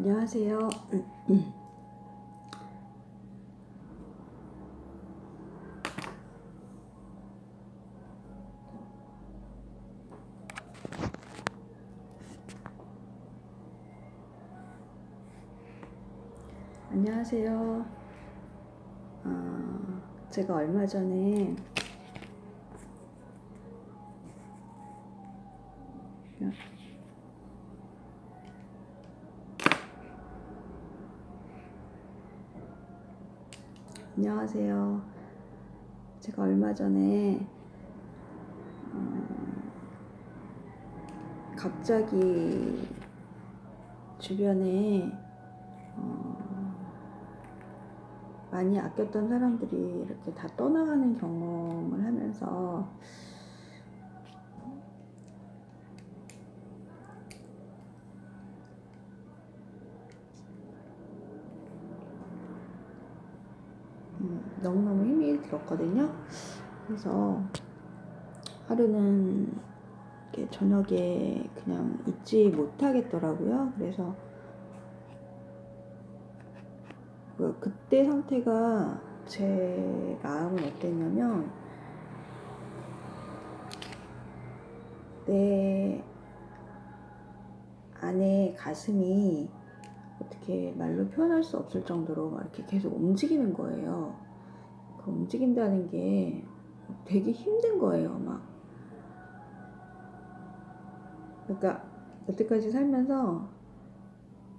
안녕하세요. 안녕하세요. 제가 얼마 전에 안녕하세요. 제가 얼마 전에 갑자기 주변에 많이 아꼈던 사람들이 이렇게 다 떠나가는 경험을 하면서 너무너무 힘이 들었거든요. 그래서 하루는 이렇게 저녁에 그냥 잊지 못하겠더라고요. 그래서 그때 상태가 제 마음은 어땠냐면, 내 안에 가슴이 어떻게 말로 표현할 수 없을 정도로 막 이렇게 계속 움직이는 거예요. 그 움직인다는 게 되게 힘든 거예요, 막. 그러니까 여태까지 살면서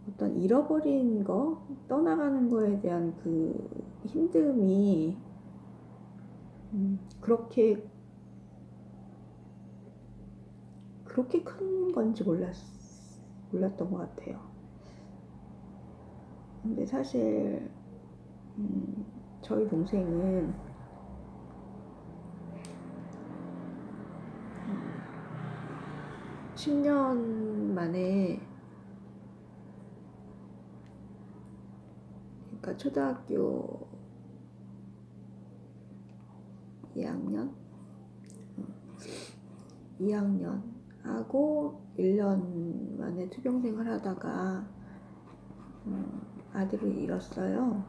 어떤 잃어버린 거, 떠나가는 거에 대한 그 힘듦이 그렇게 큰 건지 몰랐던 것 같아요. 근데 사실 저희 동생은 10년 만에, 그러니까 초등학교 2학년 하고 1년 만에 투병생활 하다가 아들을 잃었어요.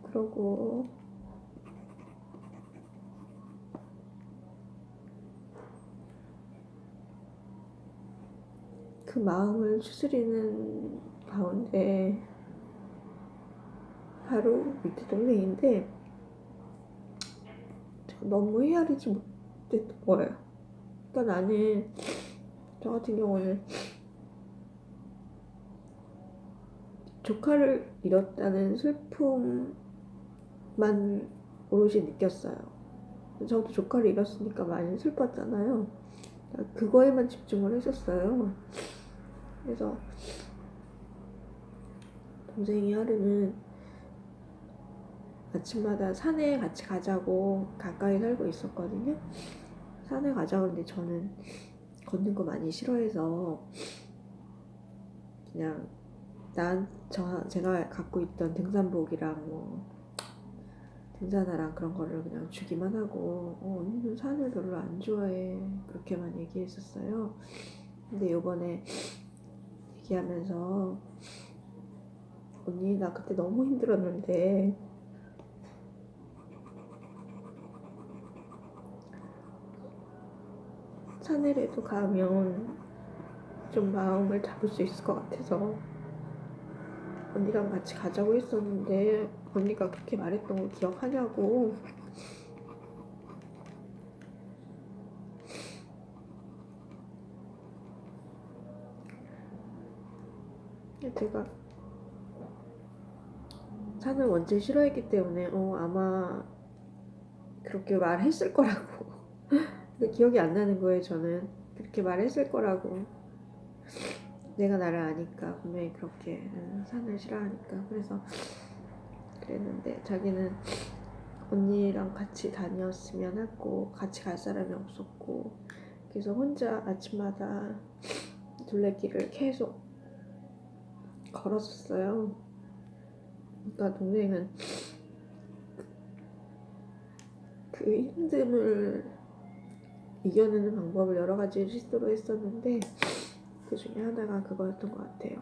그러고 그 마음을 추스리는 가운데 바로 밑에 동생인데, 제가 너무 헤아리지 못했던 거예요. 그러니까 나는, 저 같은 경우는 조카를 잃었다는 슬픔만 오롯이 느꼈어요. 저도 조카를 잃었으니까 많이 슬펐잖아요. 그거에만 집중을 했었어요. 그래서 동생이 하루는 아침마다 산에 같이 가자고, 가까이 살고 있었거든요. 산에 가자고 하는데 저는 걷는 거 많이 싫어해서 그냥 제가 갖고 있던 등산복이랑 뭐 등산화랑 그런 거를 그냥 주기만 하고, 언니는 산을 별로 안 좋아해, 그렇게만 얘기했었어요. 근데 요번에 얘기하면서, 언니 나 그때 너무 힘들었는데 산에라도 가면 좀 마음을 잡을 수 있을 것 같아서 언니랑 같이 가자고 했었는데, 언니가 그렇게 말했던 거 기억하냐고. 제가 산을 원체 싫어했기 때문에 아마 그렇게 말했을 거라고. 근데 기억이 안 나는 거예요. 저는 그렇게 말했을 거라고. 내가 나를 아니까 분명히 그렇게 산을 싫어하니까. 그래서 그랬는데 자기는 언니랑 같이 다녔으면 했고, 같이 갈 사람이 없었고, 그래서 혼자 아침마다 둘레길을 계속 걸었었어요. 그러니까 동생은 그 힘듦을 이겨내는 방법을 여러 가지 시도를 했었는데 그 중에 하나가 그거였던 것 같아요.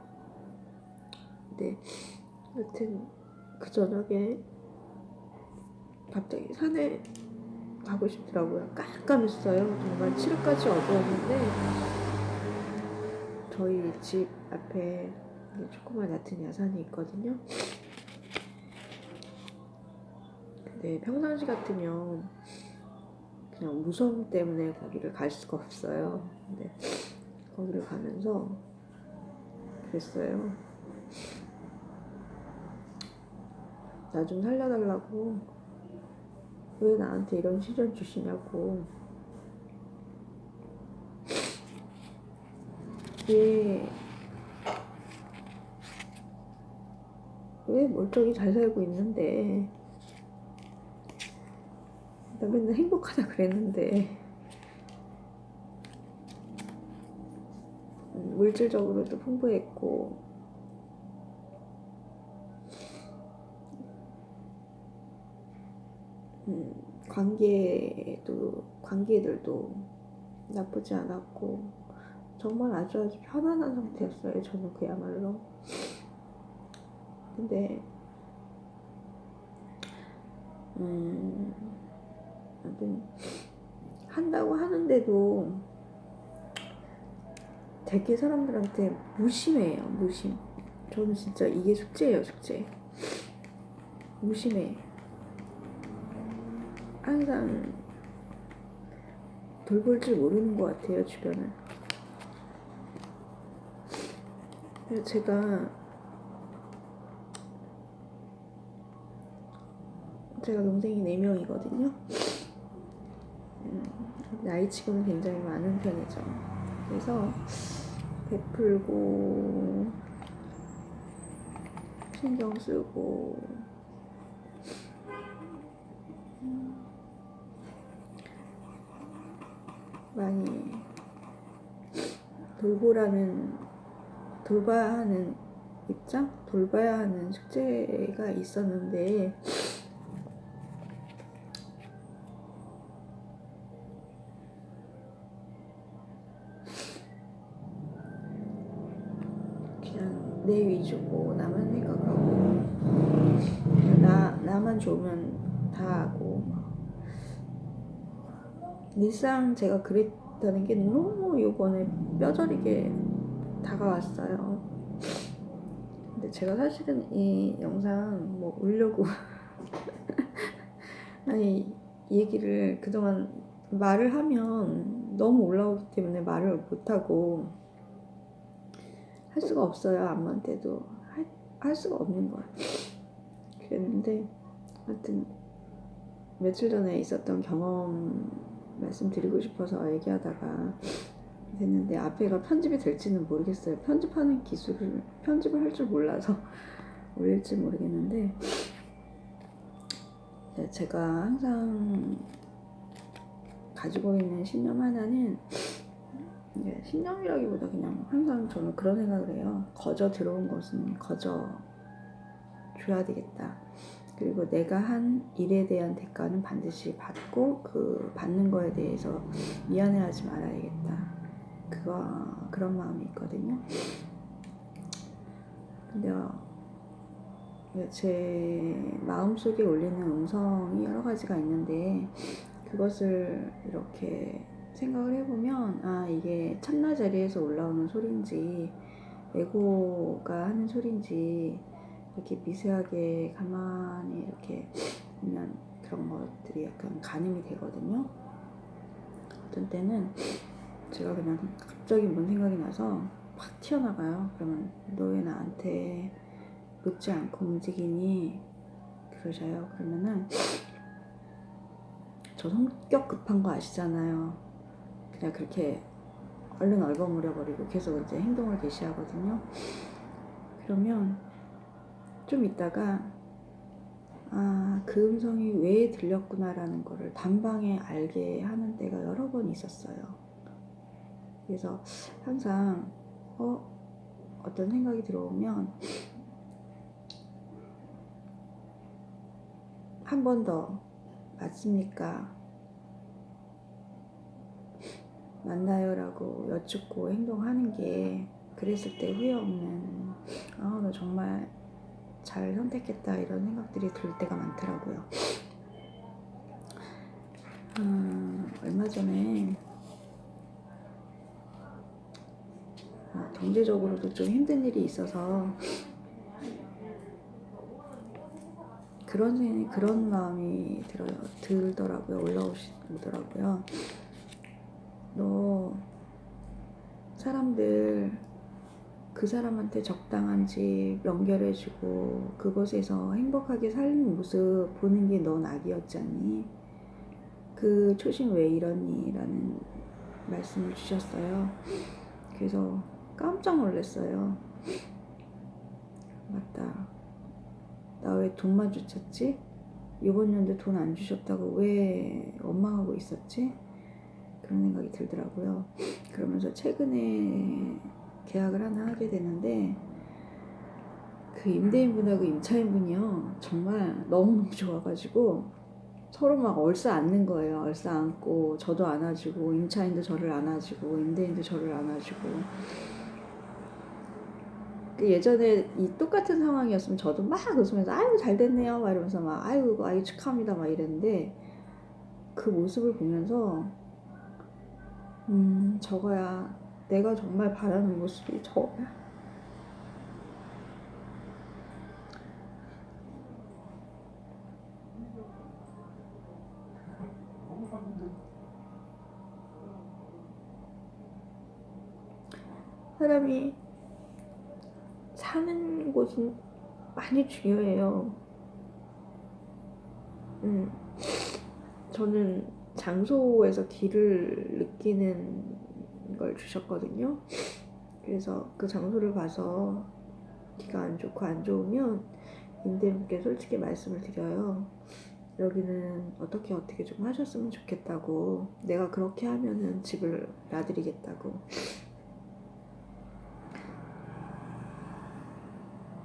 근데 여튼 그 저녁에 갑자기 산에 가고 싶더라고요. 깜깜했어요. 정말 칠흑까지 어두웠는데 저희 집 앞에 조그만 얕은 야산이 있거든요. 근데 평상시 같으면 그냥 무서움 때문에 거기를 갈 수가 없어요. 근데 거기를 가면서 그랬어요. 나 좀 살려달라고, 왜 나한테 이런 시련 주시냐고, 왜 멀쩡히 잘 살고 있는데, 나 맨날 행복하다 그랬는데, 물질적으로도 풍부했고, 관계들도 나쁘지 않았고, 정말 아주 편안한 상태였어요. 저는 그야말로. 근데 아무튼 한다고 하는데도 되게 사람들한테 무심해요. 무심. 저는 진짜 이게 숙제예요. 숙제. 무심해. 항상 돌볼 줄 모르는 것 같아요. 주변을. 제가 동생이 4명이거든요. 나이치고는 굉장히 많은 편이죠. 그래서 베풀고 신경 쓰고 많이 돌봐야 하는 입장? 돌봐야 하는 숙제가 있었는데 그냥 내 위주고 나만 생각하고 나만 좋으면 다 하고 일상 제가 그랬다는 게 너무 요번에 뼈저리게 다가왔어요. 근데 제가 사실은 이 영상 뭐 올려고 아니 얘기를 그동안 말을 하면 너무 올라오기 때문에 말을 못하고 할 수가 없어요. 아무한테도 할 수가 없는 거야. 그랬는데 하여튼 며칠 전에 있었던 경험 말씀드리고 싶어서 얘기하다가 됐는데 앞에가 편집이 될지는 모르겠어요. 편집하는 기술을 편집을 할 줄 몰라서 올릴지 모르겠는데 제가 항상 가지고 있는 신념 하나는 신념이라기보다 그냥 항상 저는 그런 생각을 해요. 거저 들어온 것은 거저 줘야 되겠다. 그리고 내가 한 일에 대한 대가는 반드시 받고 그 받는 거에 대해서 미안해하지 말아야겠다. 그런 마음이 있거든요. 근데 제 마음속에 울리는 음성이 여러 가지가 있는데 그것을 이렇게 생각을 해보면 이게 참나 자리에서 올라오는 소리인지 에고가 하는 소리인지 이렇게 미세하게 가만히 이렇게 보면 그런 것들이 약간 가늠이 되거든요. 어떤 때는 제가 그냥 갑자기 뭔 생각이 나서 팍 튀어나가요. 그러면 너 왜 나한테 묻지 않고 움직이니? 그러셔요. 그러면은 저 성격 급한 거 아시잖아요. 그냥 그렇게 얼른 얼버무려 버리고 계속 이제 행동을 개시하거든요. 그러면 좀 있다가 그 음성이 왜 들렸구나라는 거를 단방에 알게 하는 때가 여러 번 있었어요. 그래서 항상 어떤 생각이 들어오면 한 번 더 맞습니까? 만나요라고 여쭙고 행동하는 게 그랬을 때 후회 없는 너 정말 잘 선택했다 이런 생각들이 들 때가 많더라고요. 얼마 전에 경제적으로도 좀 힘든 일이 있어서 그런 마음이 들더라고요. 올라오더라고요. 너 사람들 그 사람한테 적당한 집 연결해주고 그곳에서 행복하게 사는 모습 보는 게 넌 악이었지 않니? 그 초심 왜 이러니? 라는 말씀을 주셨어요. 그래서 깜짝 놀랐어요. 맞다. 나 왜 돈만 주쳤지? 이번 연도 돈 안 주셨다고 왜 원망하고 있었지? 그런 생각이 들더라고요. 그러면서 최근에 계약을 하나 하게 되는데 그 임대인분하고 임차인분이요 정말 너무너무 좋아가지고 서로 막 얼싸안는 거예요. 얼싸안고 저도 안아주고 임차인도 저를 안아주고 임대인도 저를 안아주고. 예전에 이 똑같은 상황이었으면 저도 막 웃으면서 아유 잘 됐네요 막 이러면서 막 아유 축하합니다 막 이랬는데 그 모습을 보면서 저거야 내가 정말 바라는 모습이 저거야. 사람이 사는 곳은 많이 중요해요. 저는 장소에서 길을 느끼는 걸 주셨거든요. 그래서 그 장소를 봐서 기가 안 좋고 안 좋으면 임대인분께 솔직히 말씀을 드려요. 여기는 어떻게 좀 하셨으면 좋겠다고. 내가 그렇게 하면은 집을 놔드리겠다고.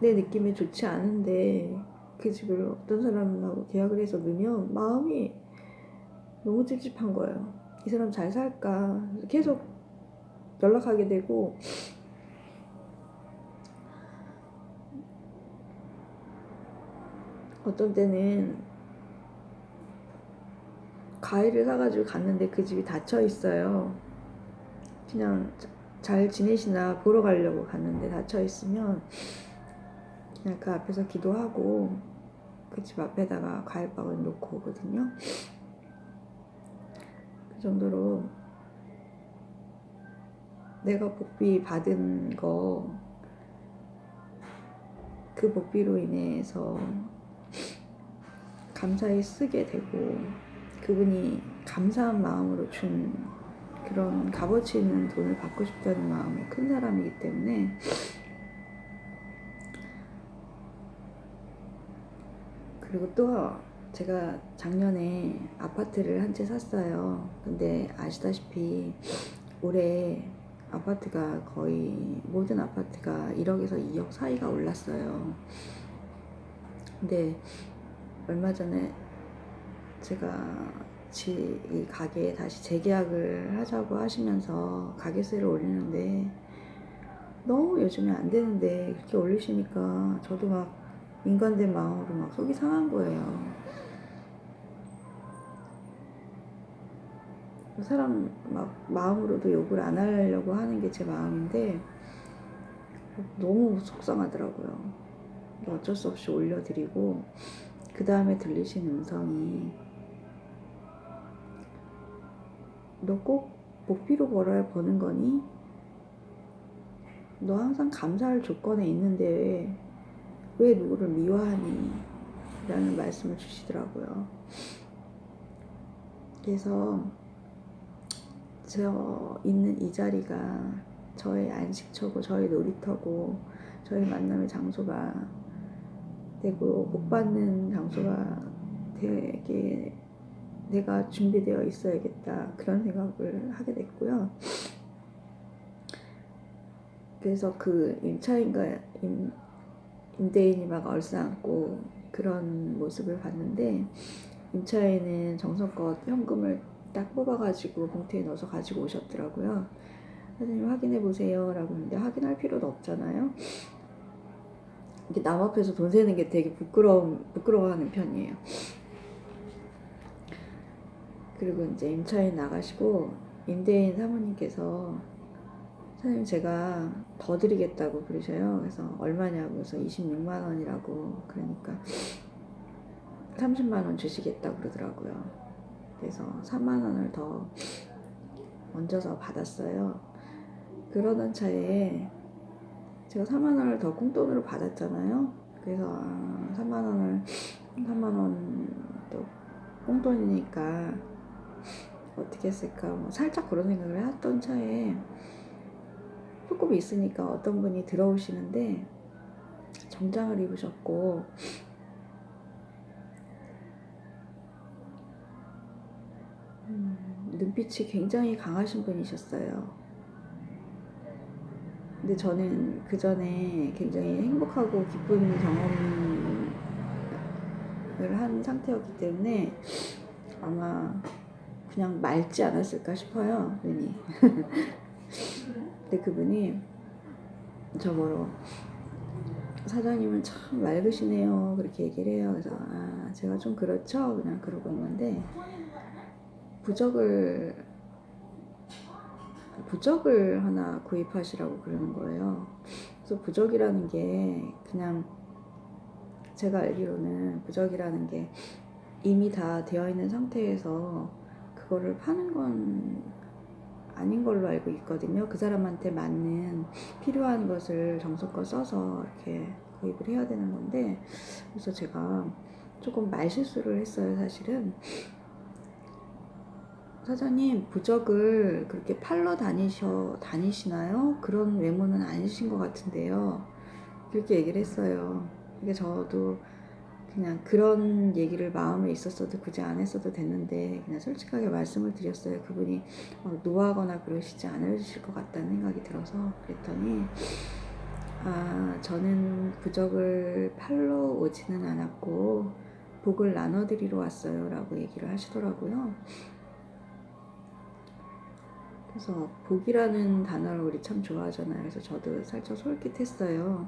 내 느낌이 좋지 않은데 그 집을 어떤 사람하고 계약을 해서 넣으면 마음이 너무 찝찝한 거예요. 이 사람 잘 살까? 계속 연락하게 되고 어떤 때는 과일을 사가지고 갔는데 그 집이 닫혀 있어요. 그냥 잘 지내시나 보러 가려고 갔는데 닫혀 있으면 그냥 그 앞에서 기도하고 그 집 앞에다가 과일박을 놓고 오거든요. 그 정도로 내가 복비 받은 거 그 복비로 인해서 감사히 쓰게 되고 그분이 감사한 마음으로 준 그런 값어치 있는 돈을 받고 싶다는 마음이 큰 사람이기 때문에 그리고 또 제가 작년에 아파트를 한 채 샀어요. 근데 아시다시피 올해 아파트가 거의 모든 아파트가 1억에서 2억 사이가 올랐어요. 근데 얼마 전에 제가 이 가게에 다시 재계약을 하자고 하시면서 가게세를 올리는데 너무 요즘에 안 되는데 그렇게 올리시니까 저도 막 인간된 마음으로 막 속이 상한 거예요. 사람 막 마음으로도 욕을 안 하려고 하는 게 제 마음인데 너무 속상하더라고요. 어쩔 수 없이 올려드리고 그 다음에 들리신 음성이 너 꼭 복비로 벌어야 버는 거니? 너 항상 감사할 조건에 있는데 왜 누구를 미워하니? 라는 말씀을 주시더라고요. 그래서 저 있는 이 자리가 저의 안식처고 저의 놀이터고 저의 만남의 장소가 되고 복 받는 장소가 되게 내가 준비되어 있어야겠다 그런 생각을 하게 됐고요. 그래서 그 임차인과 임대인이 막 얼싸안고 그런 모습을 봤는데 임차인은 정성껏 현금을 딱 뽑아가지고 봉투에 넣어서 가지고 오셨더라고요. 사장님 확인해 보세요 라고 했는데 확인할 필요도 없잖아요. 이게 남 앞에서 돈 세는 게 되게 부끄러워하는 편이에요. 그리고 이제 임차인 나가시고 임대인 사모님께서 사장님 제가 더 드리겠다고 그러셔요. 그래서 얼마냐고 해서 26만 원이라고 그러니까 30만 원 주시겠다고 그러더라고요. 그래서 3만 원을 더 얹어서 받았어요. 그러던 차에 제가 4만 원을 더 꽁돈으로 받았잖아요. 그래서 3만 원 또 꽁돈이니까 어떻게 했을까 뭐 살짝 그런 생각을 했던 차에 조금 있으니까 어떤 분이 들어오시는데 정장을 입으셨고 눈빛이 굉장히 강하신 분이셨어요. 근데 저는 그 전에 굉장히 행복하고 기쁜 경험을 한 상태였기 때문에 아마 그냥 맑지 않았을까 싶어요, 그분이. 근데 그분이 저보러 사장님은 참 맑으시네요 그렇게 얘기를 해요. 그래서 제가 좀 그렇죠 그냥 그러고 있는데 부적을 하나 구입하시라고 그러는 거예요. 그래서 부적이라는 게 그냥 제가 알기로는 부적이라는 게 이미 다 되어 있는 상태에서 그거를 파는 건 아닌 걸로 알고 있거든요. 그 사람한테 맞는 필요한 것을 정성껏 써서 이렇게 구입을 해야 되는 건데 그래서 제가 조금 말실수를 했어요. 사실은 사장님 부적을 그렇게 팔러 다니시나요? 그런 외모는 아니신 것 같은데요. 그렇게 얘기를 했어요. 그게 저도 그냥 그런 얘기를 마음에 있었어도 굳이 안 했어도 됐는데 그냥 솔직하게 말씀을 드렸어요. 그분이 노하거나 그러시지 않으실 것 같다는 생각이 들어서 그랬더니 저는 부적을 팔러 오지는 않았고 복을 나눠드리러 왔어요 라고 얘기를 하시더라고요. 그래서 복이라는 단어를 우리 참 좋아하잖아요. 그래서 저도 살짝 솔깃했어요.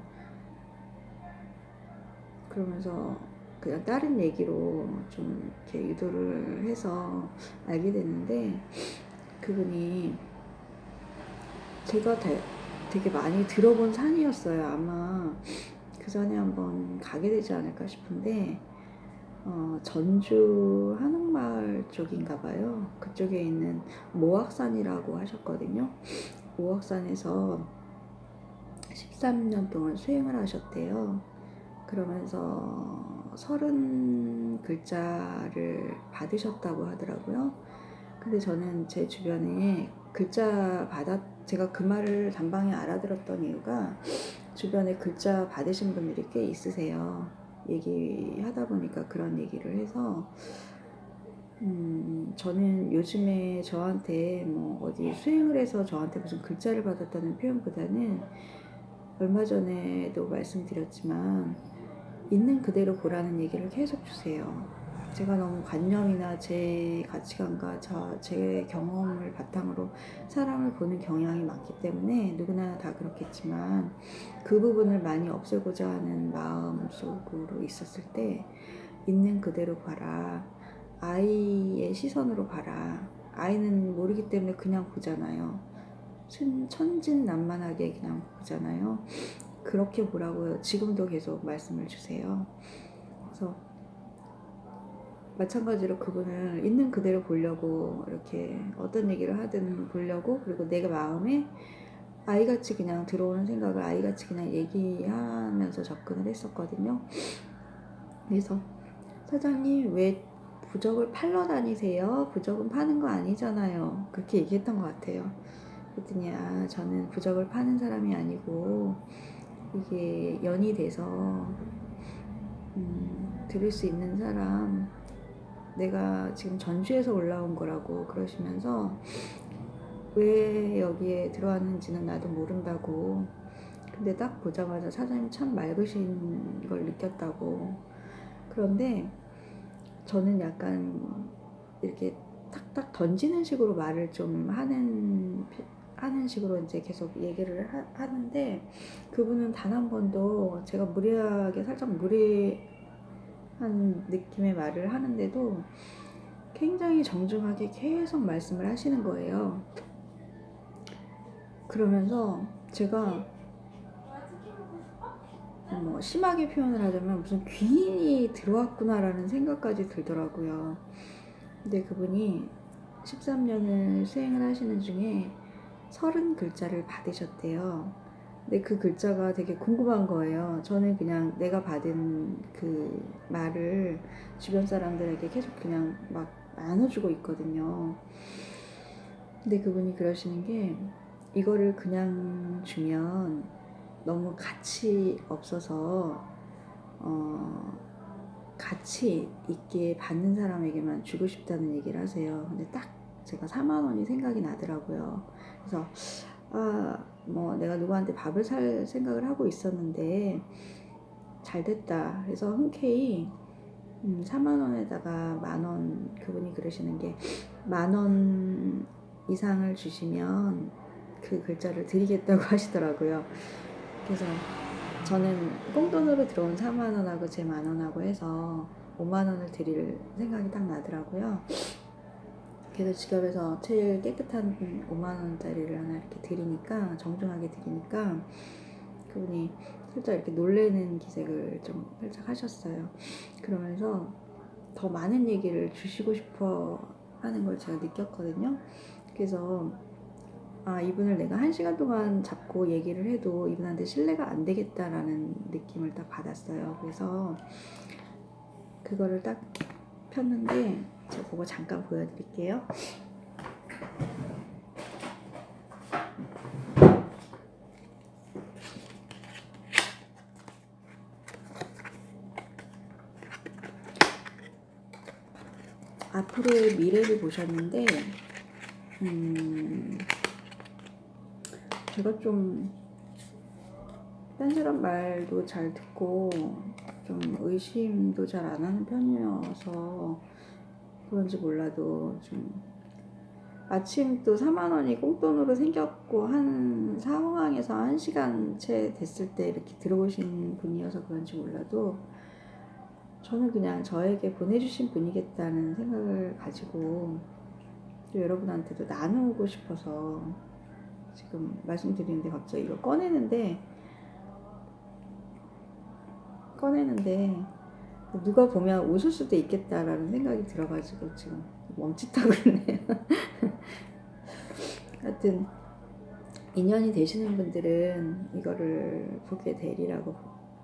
그러면서 그냥 다른 얘기로 좀 이렇게 유도를 해서 알게 됐는데 그분이 제가 되게 많이 들어본 산이었어요. 아마 그 산에 한번 가게 되지 않을까 싶은데 전주 한옥마을 쪽인가 봐요. 그쪽에 있는 모악산이라고 하셨거든요. 모악산에서 13년 동안 수행을 하셨대요. 그러면서 30글자를 받으셨다고 하더라고요. 근데 저는 제 주변에 제가 그 말을 단방에 알아들었던 이유가 주변에 글자 받으신 분들이 꽤 있으세요. 얘기하다 보니까 그런 얘기를 해서 저는 요즘에 저한테 뭐 어디 수행을 해서 저한테 무슨 글자를 받았다는 표현보다는 얼마 전에도 말씀드렸지만 있는 그대로 보라는 얘기를 계속 주세요. 제가 너무 관념이나 제 가치관과 제 경험을 바탕으로 사람을 보는 경향이 많기 때문에 누구나 다 그렇겠지만 그 부분을 많이 없애고자 하는 마음속으로 있었을 때 있는 그대로 봐라. 아이의 시선으로 봐라. 아이는 모르기 때문에 그냥 보잖아요. 천진난만하게 그냥 보잖아요. 그렇게 보라고요. 지금도 계속 말씀을 주세요. 그래서 마찬가지로 그분을 있는 그대로 보려고 이렇게 어떤 얘기를 하든 보려고 그리고 내가 마음에 아이같이 그냥 들어오는 생각을 아이같이 그냥 얘기하면서 접근을 했었거든요. 그래서 사장님 왜 부적을 팔러 다니세요? 부적은 파는 거 아니잖아요. 그렇게 얘기했던 것 같아요. 그랬더니 저는 부적을 파는 사람이 아니고 이게 연이 돼서 들을 수 있는 사람 내가 지금 전주에서 올라온 거라고 그러시면서 왜 여기에 들어왔는지는 나도 모른다고 근데 딱 보자마자 사장님 참 맑으신 걸 느꼈다고 그런데 저는 약간 이렇게 탁 딱 던지는 식으로 말을 좀 하는 식으로 이제 계속 얘기를 하는데, 그분은 단 한 번도 제가 무례하게, 살짝 무례한 느낌의 말을 하는데도 굉장히 정중하게 계속 말씀을 하시는 거예요. 그러면서 제가 뭐 심하게 표현을 하자면 무슨 귀인이 들어왔구나라는 생각까지 들더라고요. 근데 그분이 13년을 수행을 하시는 중에 30글자를 받으셨대요. 근데 그 글자가 되게 궁금한 거예요. 저는 그냥 내가 받은 그 말을 주변 사람들에게 계속 그냥 막 나눠주고 있거든요. 근데 그분이 그러시는 게, 이거를 그냥 주면 너무 가치 없어서 가치 있게 받는 사람에게만 주고 싶다는 얘기를 하세요. 근데 딱 제가 4만 원이 생각이 나더라고요. 그래서 뭐 내가 누구한테 밥을 살 생각을 하고 있었는데 잘 됐다. 그래서 흔쾌히 4만 원에다가 만 원, 그분이 그러시는 게 10,000원 이상을 주시면 그 글자를 드리겠다고 하시더라고요. 그래서 저는 꽁돈으로 들어온 4만 원하고 제 만 원하고 해서 5만 원을 드릴 생각이 딱 나더라고요. 그래서 지갑에서 제일 깨끗한 5만 원짜리를 하나 이렇게 드리니까, 정중하게 드리니까 그분이 살짝 이렇게 놀래는 기색을 좀 살짝 하셨어요. 그러면서 더 많은 얘기를 주시고 싶어 하는 걸 제가 느꼈거든요. 그래서 이분을 내가 1시간 동안 잡고 얘기를 해도 이분한테 신뢰가 안 되겠다라는 느낌을 딱 받았어요. 그래서 그거를 딱 폈는데, 제가 그거 잠깐 보여드릴게요. 앞으로의 미래를 보셨는데, 제가 좀 딴 사람 말도 잘 듣고 좀 의심도 잘 안 하는 편이어서 그런지 몰라도, 좀 마침 또 4만 원이 꽁돈으로 생겼고 한 상황에서 1시간 채 됐을 때 이렇게 들어오신 분이어서 그런지 몰라도, 저는 그냥 저에게 보내주신 분이겠다는 생각을 가지고 또 여러분한테도 나누고 싶어서 지금 말씀드리는데, 갑자기 이거 꺼내는데 누가 보면 웃을 수도 있겠다라는 생각이 들어가지고 지금 멈칫하고 있네요. 하여튼 인연이 되시는 분들은 이거를 보게 되리라고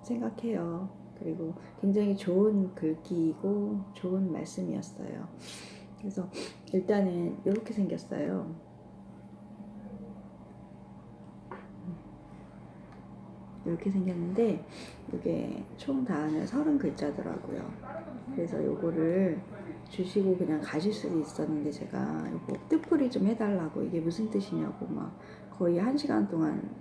생각해요. 그리고 굉장히 좋은 글귀이고 좋은 말씀이었어요. 그래서 일단은 이렇게 생겼어요. 이렇게 생겼는데 이게 총 다 하면 30글자더라고요. 그래서 요거를 주시고 그냥 가실 수도 있었는데, 제가 요거 뜻풀이 좀 해달라고, 이게 무슨 뜻이냐고 막 거의 1시간 동안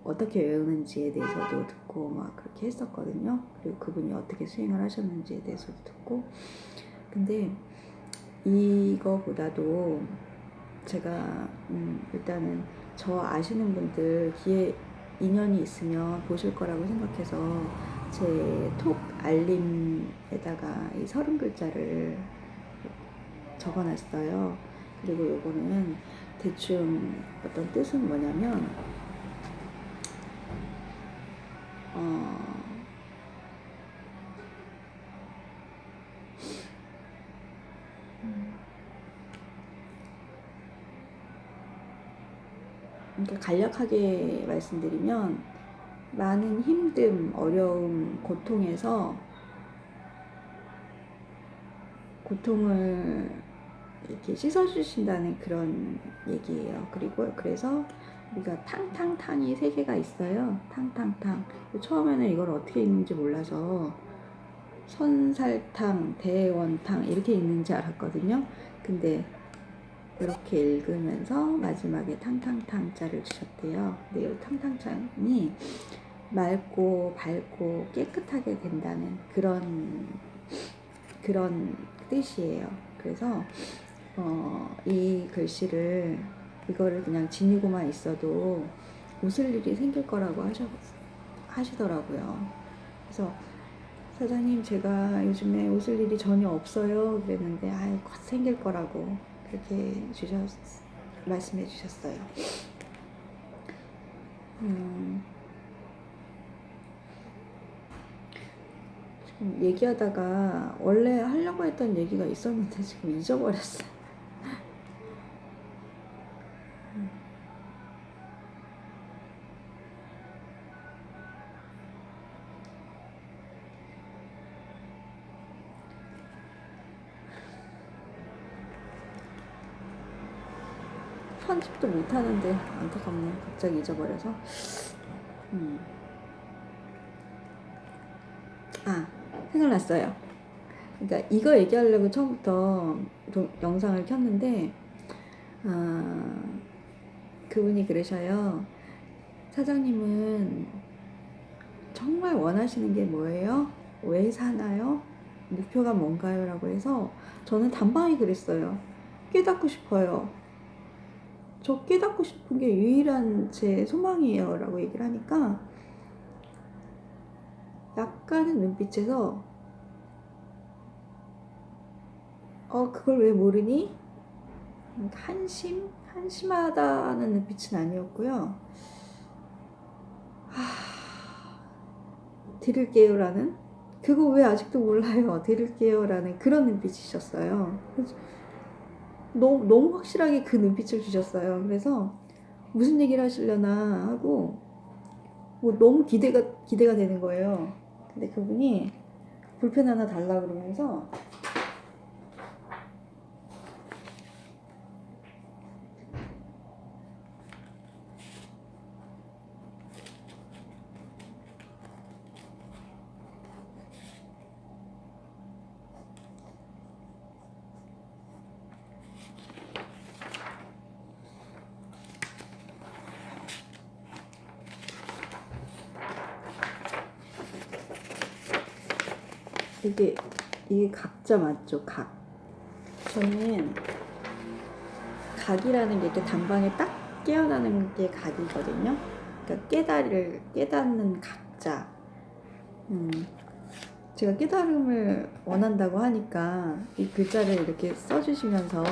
어떻게 외우는지에 대해서도 듣고 막 그렇게 했었거든요. 그리고 그분이 어떻게 수행을 하셨는지에 대해서도 듣고. 근데 이거보다도 제가 일단은 저 아시는 분들 인연이 있으면 보실 거라고 생각해서 제 톡 알림에다가 이 30글자를 적어놨어요. 그리고 요거는 대충 어떤 뜻은 뭐냐면, 그러니까 간략하게 말씀드리면, 많은 힘듦, 어려움, 고통을 이렇게 씻어주신다는 그런 얘기예요. 그래서 우리가 탕탕탕이 3개가 있어요. 탕탕탕. 처음에는 이걸 어떻게 읽는지 몰라서 선살탕, 대원탕 이렇게 읽는지 알았거든요. 근데 이렇게 읽으면서 마지막에 탕탕탕자를 주셨대요. 근데 이 탕탕탕이 맑고 밝고 깨끗하게 된다는 그런 뜻이에요. 그래서 이 글씨를 이거를 그냥 지니고만 있어도 웃을 일이 생길 거라고 하시더라고요. 그래서 사장님 제가 요즘에 웃을 일이 전혀 없어요 그랬는데 아유 곧 생길 거라고 그렇게 말씀해 주셨어요. 지금 얘기하다가 원래 하려고 했던 얘기가 있었는데 지금 잊어버렸어요. 편집도 못하는데 안타깝네. 갑자기 잊어버려서. 생각났어요. 그러니까 이거 얘기하려고 처음부터 영상을 켰는데 그분이 그러셔요. 사장님은 정말 원하시는 게 뭐예요? 왜 사나요? 목표가 뭔가요? 라고 해서 저는 단방에 그랬어요. 깨닫고 싶어요. 저 깨닫고 싶은 게 유일한 제 소망이에요. 라고 얘기를 하니까 약간의 눈빛에서 그걸 왜 모르니? 한심하다는 눈빛은 아니었고요. 드릴게요 라는, 그거 왜 아직도 몰라요? 드릴게요 라는 그런 눈빛이셨어요. 너무 확실하게 그 눈빛을 주셨어요. 그래서 무슨 얘기를 하시려나 하고 뭐 너무 기대가 되는 거예요. 근데 그분이 볼펜 하나 달라 그러면서 이게 각자 맞죠? 각. 저는 각이라는 게 이렇게 단방에 딱 깨어나는 게 각이거든요. 그러니까 깨닫는 각자. 제가 깨달음을 원한다고 하니까 이 글자를 이렇게 써주시면서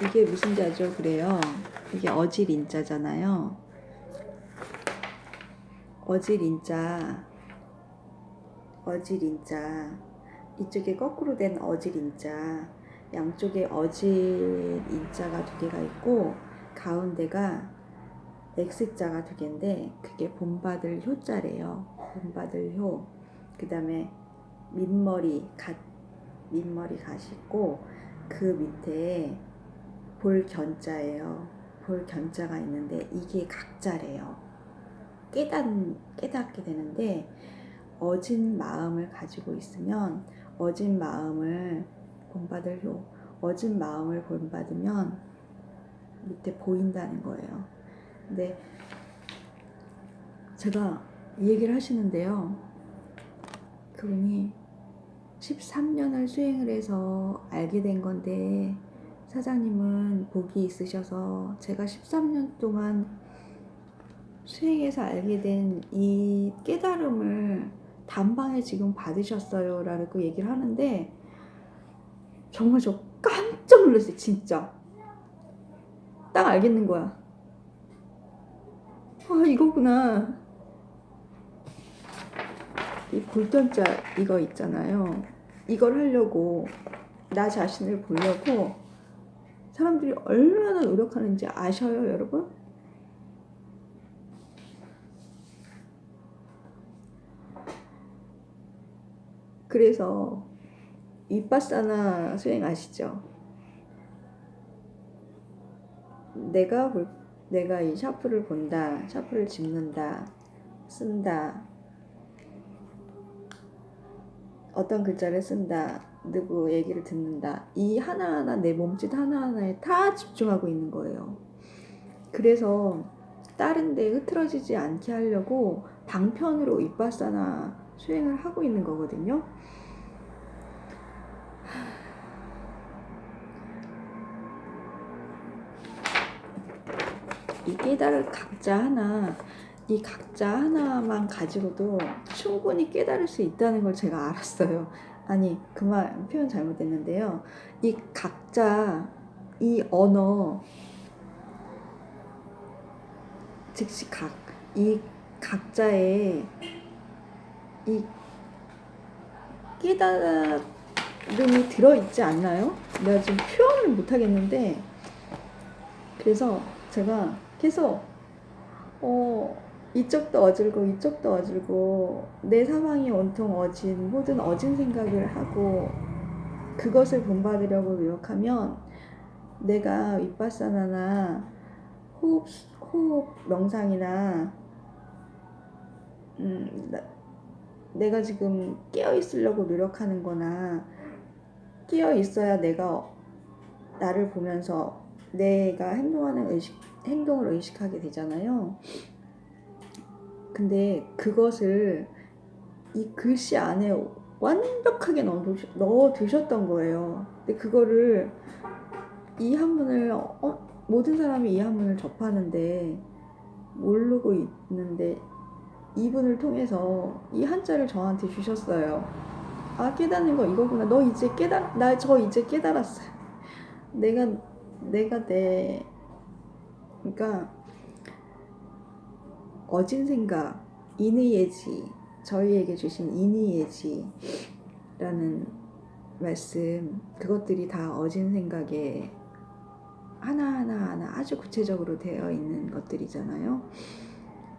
이게 무슨 자죠? 그래요. 이게 어질인자잖아요. 어질인자. 이쪽에 거꾸로 된 어질인자. 양쪽에 어질인자가 두 개가 있고 가운데가 X자가 두 개인데 그게 본받을 효자래요. 본받을 효. 그 다음에 민머리 갓 있고 그 밑에 볼견자예요. 볼견자가 있는데 이게 각자래요. 깨닫게 되는데 어진 마음을 가지고 있으면 어진 마음을 본받으면 밑에 보인다는 거예요. 근데 제가 이 얘기를 하시는데요. 그분이 13년을 수행을 해서 알게 된 건데 사장님은 복이 있으셔서 제가 13년 동안 수행해서 알게 된 이 깨달음을 단방에 지금 받으셨어요 라고 얘기를 하는데 정말 저 깜짝 놀랐어요. 진짜 딱 알겠는 거야. 이거구나. 이 볼견자 이거 있잖아요. 이걸 하려고 나 자신을 보려고 사람들이 얼마나 노력하는지 아셔요, 여러분? 그래서 윗바사나 수행 아시죠? 내가 이 샤프를 본다, 샤프를 짚는다, 쓴다, 어떤 글자를 쓴다, 누구 얘기를 듣는다, 이 하나하나 내 몸짓 하나하나에 다 집중하고 있는 거예요. 그래서 다른 데 흐트러지지 않게 하려고 방편으로 윗바사나 수행을 하고 있는 거거든요. 이 깨달을 이 각자 하나만 가지고도 충분히 깨달을 수 있다는 걸 제가 알았어요. 아니, 그 말 표현 잘못됐는데요. 이 각자, 이 언어, 즉시 이 각자의 이 깨달음이 들어있지 않나요? 내가 지금 표현을 못하겠는데, 그래서 제가 계속 이쪽도 어질고 이쪽도 어질고 내 사망이 온통 어진 모든 어진 생각을 하고 그것을 본받으려고 노력하면 내가 윗바사나나 호흡 명상이나 내가 지금 깨어 있으려고 노력하는 거나 깨어 있어야 내가 나를 보면서 내가 행동을 의식하게 되잖아요. 근데 그것을 이 글씨 안에 완벽하게 넣어두셨던 거예요. 근데 그거를 이 한문을 모든 사람이 이 한문을 접하는데 모르고 있는데 이분을 통해서 이 한자를 저한테 주셨어요. 아, 깨닫는 거 이거구나. 너 이제 저 이제 깨달았어요. 그러니까 어진 생각, 인의예지, 저희에게 주신 인의예지라는 말씀, 그것들이 다 어진 생각에 하나하나 아주 구체적으로 되어 있는 것들이잖아요.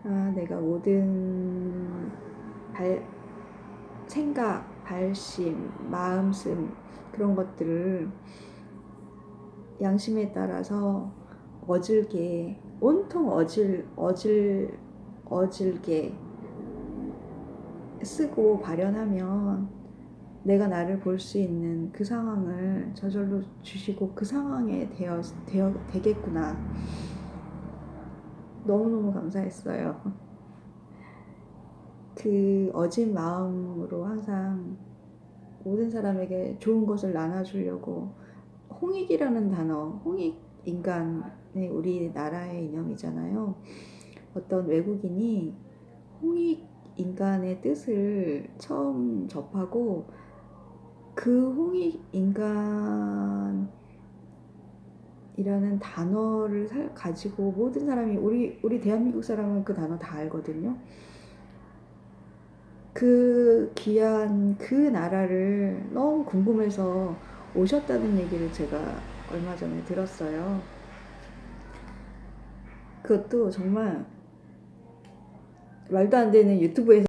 아, 내가 모든 생각, 발심, 마음씀 그런 것들을 양심에 따라서 어질게 온통 어질게 쓰고 발현하면 내가 나를 볼 수 있는 그 상황을 저절로 주시고 그 상황에 되겠구나. 너무너무 감사했어요. 그 어진 마음으로 항상 모든 사람에게 좋은 것을 나눠주려고 홍익이라는 단어, 홍익 인간의 우리나라의 이념이잖아요. 어떤 외국인이 홍익 인간의 뜻을 처음 접하고 그 홍익 인간이라는 단어를 가지고 모든 사람이 우리 대한민국 사람은 그 단어 다 알거든요. 그 귀한 그 나라를 너무 궁금해서 오셨다는 얘기를 제가 얼마 전에 들었어요. 그것도 정말 말도 안 되는 유튜브에서